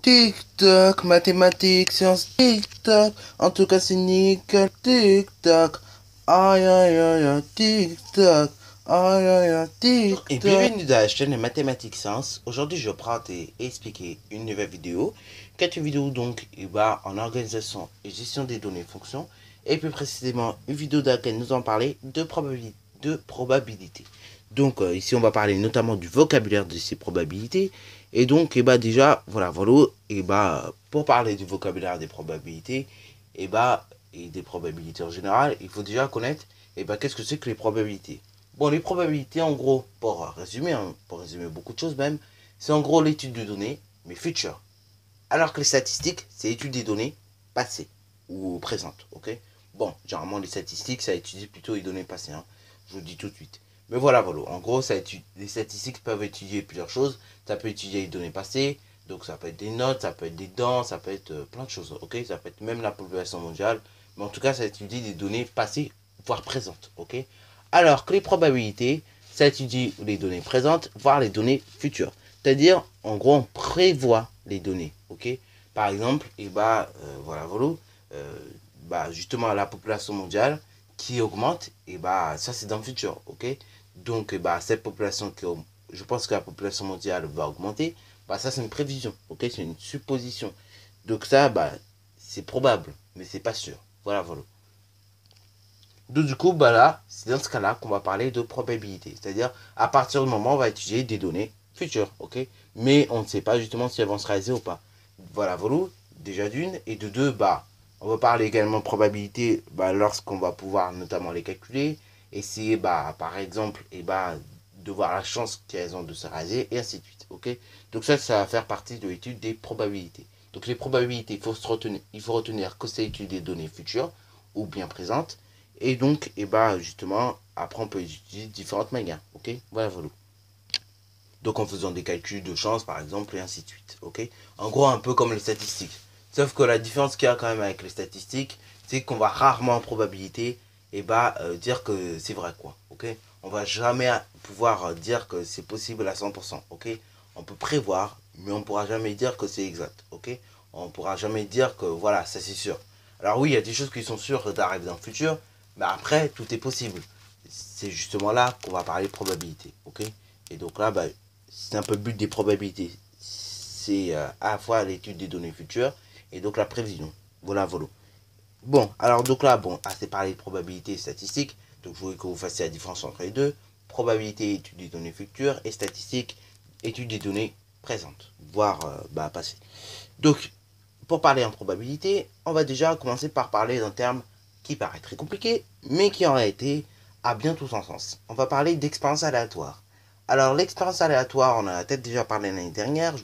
Tic-tac, mathématiques, sciences, tic-tac. En tout cas, c'est nickel. Tic-tac. Aïe, aïe, aïe, aïe, tic-tac. Aïe, aïe, aïe, tic-tac. Et bienvenue dans la chaîne Mathématiques Sciences. Aujourd'hui, je prends et expliquer une nouvelle vidéo. Quatre vidéos donc, en organisation et gestion des données fonctions. Et plus précisément, une vidéo dans laquelle nous allons parler de probabilité. Donc, ici, on va parler notamment du vocabulaire de ces probabilités. Et donc, déjà, voilà, pour parler du vocabulaire des probabilités, et des probabilités en général, il faut déjà connaître, qu'est-ce que c'est que les probabilités. Bon, les probabilités, en gros, pour résumer beaucoup de choses même, c'est en gros l'étude de données, mais future. Alors que les statistiques, c'est l'étude des données passées ou présentes, ok. Bon, généralement, les statistiques, ça étudie plutôt les données passées, hein. Je vous le dis tout de suite. Mais voilà. En gros, les statistiques peuvent étudier plusieurs choses. Ça peut étudier les données passées, donc ça peut être des notes, ça peut être des dents, ça peut être plein de choses, ok. Ça peut être même la population mondiale. Mais en tout cas, ça étudie des données passées, voire présentes, ok. Alors que les probabilités, ça étudie les données présentes, voire les données futures. C'est-à-dire, en gros, on prévoit les données, ok. Par exemple, justement, la population mondiale qui augmente, ça c'est dans le futur, ok. Donc, cette population je pense que la population mondiale va augmenter, ça c'est une prévision, ok, c'est une supposition. Donc ça, c'est probable, mais c'est pas sûr. Voilà. Donc du coup, là, c'est dans ce cas-là qu'on va parler de probabilité. C'est-à-dire, à partir du moment où on va étudier des données futures, ok. Mais on ne sait pas justement si elles vont se réaliser ou pas. Voilà, déjà d'une. Et de deux, on va parler également de probabilité lorsqu'on va pouvoir notamment les calculer. Essayer, par exemple, de voir la chance qu'elles ont de se réaliser, et ainsi de suite, ok. Donc ça va faire partie de l'étude des probabilités. Donc les probabilités, il faut retenir que c'est l'étude des données futures ou bien présentes. Et donc, justement, après, on peut utiliser différentes manières. Ok. Voilà. Donc, en faisant des calculs de chance, par exemple, et ainsi de suite. Ok. En gros, un peu comme les statistiques. Sauf que la différence qu'il y a quand même avec les statistiques, c'est qu'on va rarement en probabilité, dire que c'est vrai, quoi. Ok. On va jamais pouvoir dire que c'est possible à 100%. Ok. On peut prévoir, mais on pourra jamais dire que c'est exact. Ok. On pourra jamais dire que, voilà, ça c'est sûr. Alors oui, il y a des choses qui sont sûres d'arriver dans le futur, mais après, tout est possible. C'est justement là qu'on va parler de probabilité, ok. Et donc là, c'est un peu le but des probabilités. C'est à la fois l'étude des données futures et donc la prévision. Voilà. Bon, alors donc là, assez parlé de probabilité statistique. Donc je voulais que vous fassiez la différence entre les deux. Probabilité, étude des données futures, et statistique, étude des données présentes, voire passées. Donc, pour parler en probabilité, on va déjà commencer par parler d'un terme qui paraît très compliqué, mais qui en réalité a bien tout son sens. On va parler d'expérience aléatoire. Alors, l'expérience aléatoire, on en a peut-être déjà parlé l'année dernière,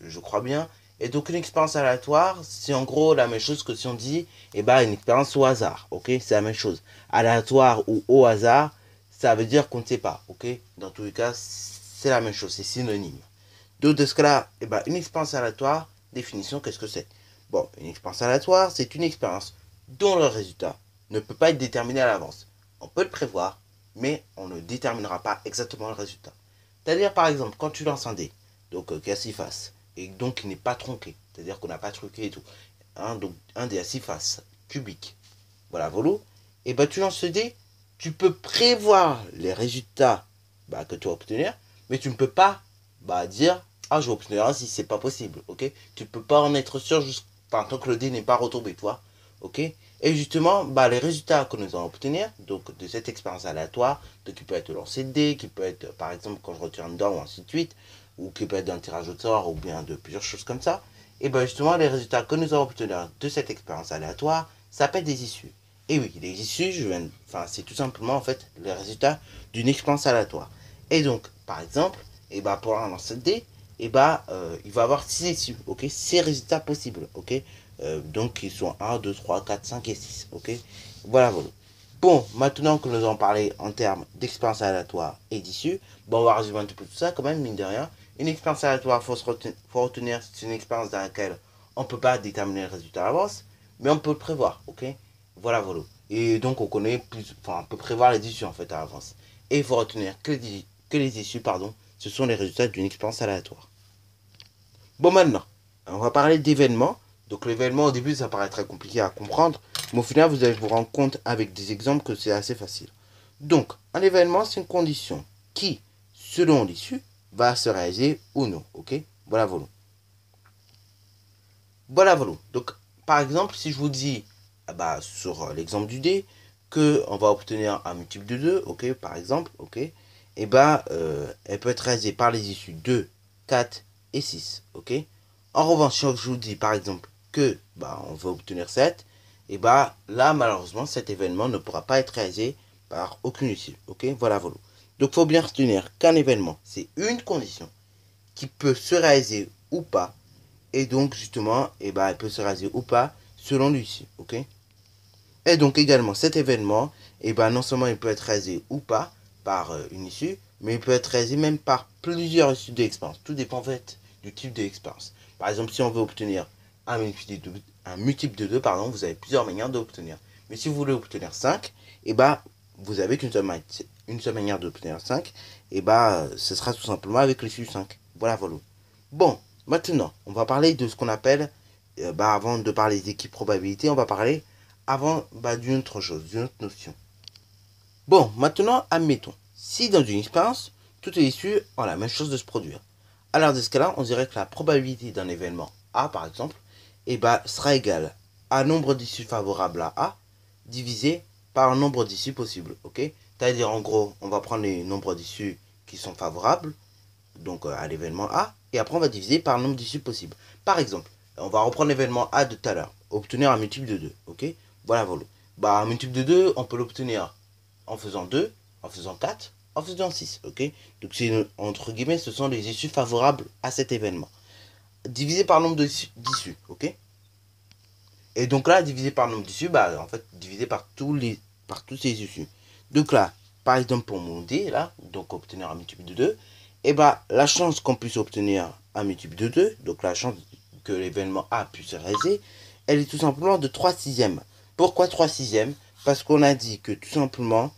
je crois bien. Et donc, une expérience aléatoire, c'est en gros la même chose que si on dit, une expérience au hasard, ok. C'est la même chose. Aléatoire ou au hasard, ça veut dire qu'on ne sait pas, ok. Dans tous les cas, c'est la même chose, c'est synonyme. Donc, de ce cas-là, une expérience aléatoire, définition, qu'est-ce que c'est? Bon, une expérience aléatoire, c'est une expérience dont le résultat ne peut pas être déterminé à l'avance. On peut le prévoir, mais on ne déterminera pas exactement le résultat. C'est-à-dire, par exemple, quand tu lances un dé, donc qui a 6 faces, et donc qui n'est pas tronqué, c'est-à-dire qu'on n'a pas truqué et tout, hein, donc un dé à 6 faces, cubique, voilà, volo, et tu lances ce dé, tu peux prévoir les résultats que tu vas obtenir, mais tu ne peux pas dire ah, je vais obtenir un si c'est pas possible, ok. Tu peux pas en être sûr tant que le dé n'est pas retombé, toi, ok. Et justement, les résultats que nous allons obtenir, donc de cette expérience aléatoire, donc qui peut être le lancer de dés, qui peut être par exemple quand je retire un dent ou ainsi de suite, ou qui peut être d'un tirage au sort ou bien de plusieurs choses comme ça, et justement les résultats que nous allons obtenir de cette expérience aléatoire s'appellent des issues. Et oui, les issues, c'est tout simplement en fait les résultats d'une expérience aléatoire. Et donc, par exemple, pour un lancer de dés, il va avoir 6 issues, ok, 6 résultats possibles, ok. Donc, ils sont 1, 2, 3, 4, 5 et 6, ok. Voilà. Bon, maintenant que nous avons parlé en termes d'expérience aléatoire et d'issue, on va résumer un petit peu tout ça quand même, mine de rien. Une expérience aléatoire, faut retenir, c'est une expérience dans laquelle on ne peut pas déterminer le résultat à l'avance, mais on peut le prévoir, ok. Voilà. Et donc, on peut prévoir les issues en fait à l'avance. Et il faut retenir que les issues, ce sont les résultats d'une expérience aléatoire. Bon, maintenant, on va parler d'événements. Donc l'événement au début ça paraît très compliqué à comprendre, mais au final vous allez vous rendre compte avec des exemples que c'est assez facile. Donc un événement c'est une condition qui, selon l'issue, va se réaliser ou non. Ok, voilà voilà. Voilà voilà. Donc par exemple si je vous dis sur l'exemple du dé que on va obtenir un multiple de 2, ok, par exemple, ok, et elle peut être réalisée par les issues 2, 4 et 6, ok. En revanche, si je vous dis par exemple que on veut obtenir 7, et là malheureusement cet événement ne pourra pas être réalisé par aucune issue, ok, voilà voilà. Donc il faut bien retenir qu'un événement c'est une condition qui peut se réaliser ou pas, et donc justement elle peut se réaliser ou pas selon l'issue, ok. Et donc également cet événement, non seulement il peut être réalisé ou pas par une issue, mais il peut être réalisé même par plusieurs issues d'expérience. Tout dépend en fait du type d'expérience. Par exemple, si on veut obtenir un multiple de 2, pardon, vous avez plusieurs manières d'obtenir. Mais si vous voulez obtenir 5, vous avez une seule manière d'obtenir 5, ce sera tout simplement avec l'issue 5. Voilà, voilà. Bon, maintenant, on va parler de ce qu'on appelle, avant de parler d'équipe probabilité, on va parler avant d'une autre chose, d'une autre notion. Bon, maintenant, admettons, si dans une expérience, toutes les issues ont la même chose de se produire. Alors, dans ce cas-là, on dirait que la probabilité d'un événement A, par exemple, sera égale à nombre d'issues favorables à A, divisé par le nombre d'issues possibles, ok. C'est-à-dire, en gros, on va prendre les nombres d'issues qui sont favorables, donc à l'événement A, et après on va diviser par le nombre d'issues possibles. Par exemple, on va reprendre l'événement A de tout à l'heure, obtenir un multiple de 2, ok. Voilà, voilà. Un multiple de 2, on peut l'obtenir en faisant 2, en faisant 4, en faisant 6, ok. Donc entre guillemets, ce sont les issues favorables à cet événement. Divisé par le nombre d'issues, ok. Et donc là, divisé par le nombre d'issues, en fait, divisé par tous ces issues. Donc là, par exemple pour mon dé, là, donc obtenir un multiple de 2, la chance qu'on puisse obtenir un multiple de 2, donc la chance que l'événement A puisse se réaliser, elle est tout simplement de 3 sixièmes. Pourquoi 3 sixièmes? Parce qu'on a dit que tout simplement,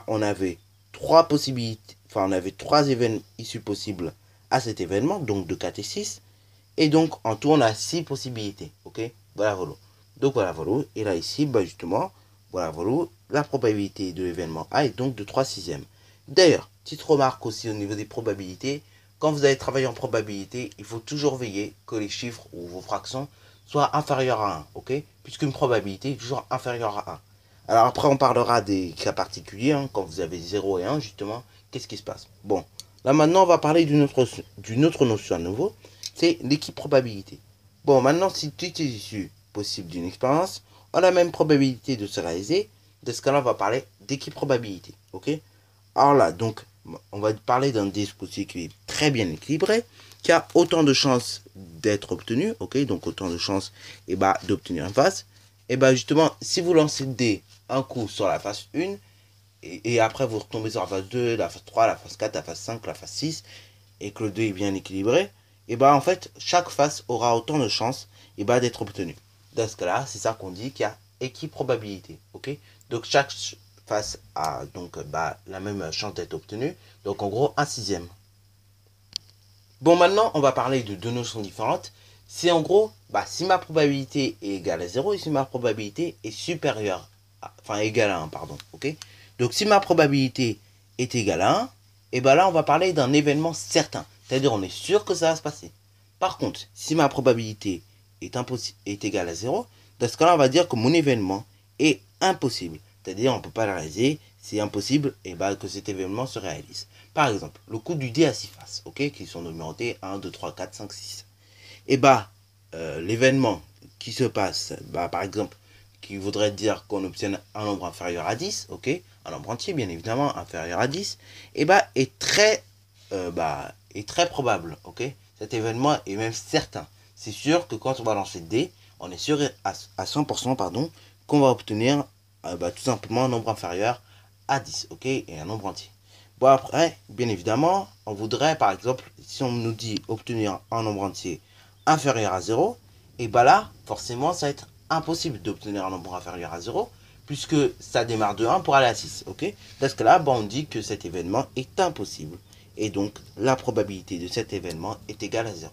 on avait 3 possibilités, enfin on avait 3 événements issus possibles à cet événement, donc de 4 et 6. Et donc en tout on a 6 possibilités, ok. Voilà, voilà. Donc voilà, voilà. Et là ici, justement, voilà, voilà, la probabilité de l'événement A est donc de 3 sixièmes. D'ailleurs, petite remarque aussi au niveau des probabilités, quand vous allez travailler en probabilité, il faut toujours veiller que les chiffres ou vos fractions soient inférieurs à 1, ok. Puisqu'une probabilité est toujours inférieure à 1. Alors après, on parlera des cas particuliers, hein, quand vous avez 0 et 1, justement, qu'est-ce qui se passe? Bon, là maintenant, on va parler d'une autre notion à nouveau, c'est l'équipe probabilité. Bon, maintenant, si toutes les issues possibles d'une expérience ont la même probabilité de se réaliser, dans ce cas-là, on va parler d'équipe probabilité, ok. Alors là, donc, on va parler d'un dispositif qui est très bien équilibré, qui a autant de chances d'être obtenu, ok, donc autant de chances d'obtenir une face. Et justement, si vous lancez le dé un coup sur la phase 1, et après vous retombez sur la phase 2, la phase 3, la phase 4, la phase 5, la phase 6, et que le dé est bien équilibré, en fait, chaque face aura autant de chances d'être obtenue. Dans ce cas-là, c'est ça qu'on dit qu'il y a équiprobabilité, ok. Donc chaque face a donc la même chance d'être obtenue, donc en gros un sixième. Bon, maintenant on va parler de deux notions différentes. C'est en gros si ma probabilité est égale à 0 et si ma probabilité est supérieure égale à 1, pardon, ok. Donc si ma probabilité est égale à 1, et là on va parler d'un événement certain, c'est-à-dire on est sûr que ça va se passer. Par contre, si ma probabilité est égale à 0, dans ce cas-là on va dire que mon événement est impossible, c'est-à-dire on ne peut pas le réaliser, c'est impossible que cet événement se réalise. Par exemple, le coup du dé à 6 faces, ok, qui sont numérotés 1, 2, 3, 4, 5, 6. L'événement qui se passe, par exemple, qui voudrait dire qu'on obtienne un nombre inférieur à 10, ok, un nombre entier bien évidemment inférieur à 10, est très probable, ok. Cet événement est même certain. C'est sûr que quand on va lancer le dé, on est sûr à 100%, pardon, qu'on va obtenir tout simplement un nombre inférieur à 10, ok, et un nombre entier. Bon, après, bien évidemment, on voudrait, par exemple, si on nous dit obtenir un nombre entier inférieur à 0, là, forcément, ça va être impossible d'obtenir un nombre inférieur à 0, puisque ça démarre de 1 pour aller à 6, ok. Parce que là, on dit que cet événement est impossible, et donc la probabilité de cet événement est égale à 0.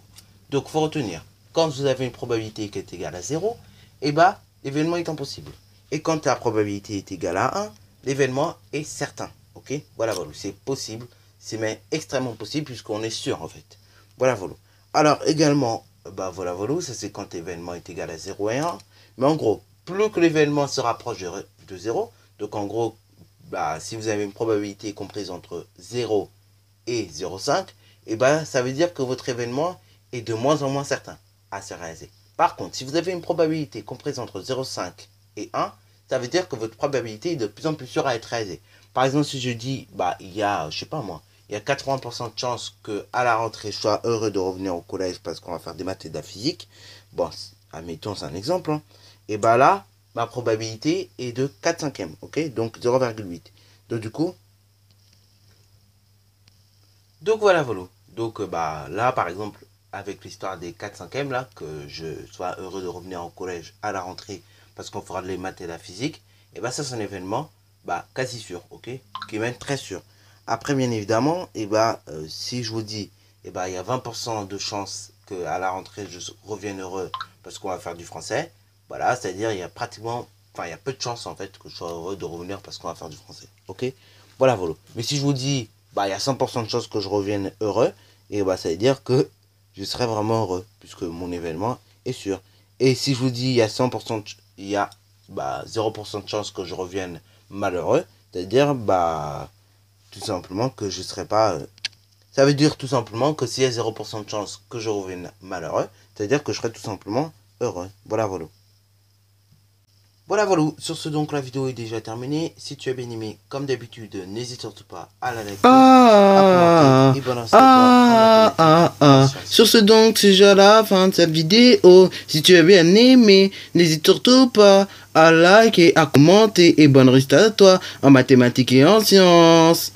Donc, il faut retenir, quand vous avez une probabilité qui est égale à 0, et bah, l'événement est impossible. Et quand la probabilité est égale à 1, l'événement est certain. Ok, voilà, voilà, c'est possible, c'est même extrêmement possible puisqu'on est sûr en fait. Voilà, voilà. Alors également, bah voilà, voilà, ça c'est quand l'événement est égal à 0 et 1. Mais en gros, plus que l'événement se rapproche de 0, donc en gros, bah, si vous avez une probabilité comprise entre 0 et 0,5, et bah, ça veut dire que votre événement est de moins en moins certain à se réaliser. Par contre, si vous avez une probabilité comprise entre 0,5 et 1, ça veut dire que votre probabilité est de plus en plus sûre à être réalisée. Par exemple, si je dis, bah, il y a, je sais pas moi, il y a 80% de chances que à la rentrée, je sois heureux de revenir au collège parce qu'on va faire des maths et de la physique. Bon, admettons, c'est un exemple. Hein. Et bah là, ma probabilité est de 4 cinquièmes, ok? Donc 0,8. Donc du coup, donc voilà, voilà. Donc bah là, par exemple, avec l'histoire des 4 cinquièmes, là, que je sois heureux de revenir au collège à la rentrée parce qu'on fera de les maths et de la physique, et bah ça c'est un événement bah quasi sûr, ok? Qui est même très sûr. Après, bien évidemment, et bah si je vous dis, et bah il y a 20% de chances qu'à la rentrée je revienne heureux parce qu'on va faire du français, voilà, c'est-à-dire il y a pratiquement, enfin il y a peu de chances en fait que je sois heureux de revenir parce qu'on va faire du français, ok? Voilà, voilà. Mais si je vous dis, bah il y a 100% de chances que je revienne heureux, et bah ça veut dire que je serai vraiment heureux, puisque mon événement est sûr. Et si je vous dis il y a 100%, il y a bah, 0% de chance que je revienne malheureux, c'est-à-dire bah tout simplement que je serai pas... ça veut dire tout simplement que s'il y a 0% de chance que je revienne malheureux, c'est-à-dire que je serai tout simplement heureux. Voilà, voilà. Voilà, voilà. Sur ce, donc, la vidéo est déjà terminée. Si tu as bien aimé, comme d'habitude, n'hésite surtout pas à la liker, à commenter et balancer toi en mathématiques. Sur ce donc, c'est déjà la fin de cette vidéo. Si tu as bien aimé, n'hésite surtout pas à liker, à commenter et bonne résultat à toi en mathématiques et en sciences.